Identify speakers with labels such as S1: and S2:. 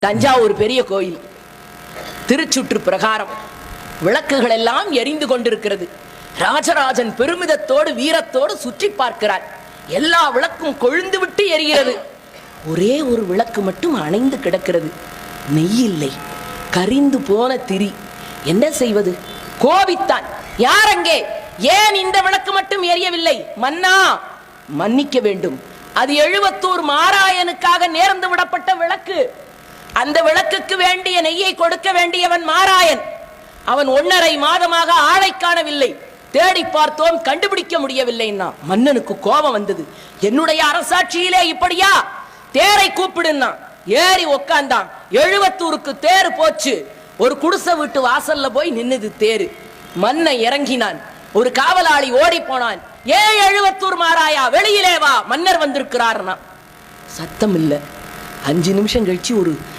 S1: தஞ்சாவூர் பெரிய கோயில் திருச்சுற்று பிரகாரம் விளக்குகள் எல்லாம் எரிந்து கொண்டிருக்கிறது. ராஜராஜன் பெருமிதத்தோடு வீரத்தோடு சுற்றி பார்க்கிறார். எல்லா விளக்கும் கொழுந்து விட்டு எரிகிறது. ஒரே ஒரு விளக்கு மட்டும் அணைந்து கிடக்கிறது. நெய் இல்லை, கரிந்து போன திரி. என்ன செய்வது? கோபித்தான். யார் அங்கே? ஏன் இந்த விளக்கு மட்டும் எரியவில்லை? மன்னா, மன்னிக்க வேண்டும், அது எழுவத்தூர் மாராயனுக்காக நேர்ந்து விடப்பட்ட விளக்கு. அந்த விளக்குக்கு வேண்டிய நெய்யை கொடுக்க வேண்டியவன் மாராயன். அவன் 1.5 மாதமாக ஆளை காணவில்லை. தேடி பார்த்தோம், கண்டுபிடிக்க முடியவில்லைன்னா மன்னனுக்கு கோபம் வந்தது. என்னுடைய அரசாட்சியிலே இப்படியா? தேரை கூப்பிடுன்னா ஏறி உக்காந்தான். எழுவத்தூருக்கு தேர் போச்சு. ஒரு குடிசை வீட்டு வாசல்ல போய் நின்னுது தேரு. மன்னன் இறங்கினான். ஒரு காவலாளி ஓடி போனான். எழுவத்தூர் மாராயா, வெளியிலே வா, மன்னர் வந்திருக்கிறார்னா. சத்தம் இல்ல. 5 நிமிஷம் கழிச்சு ஒரு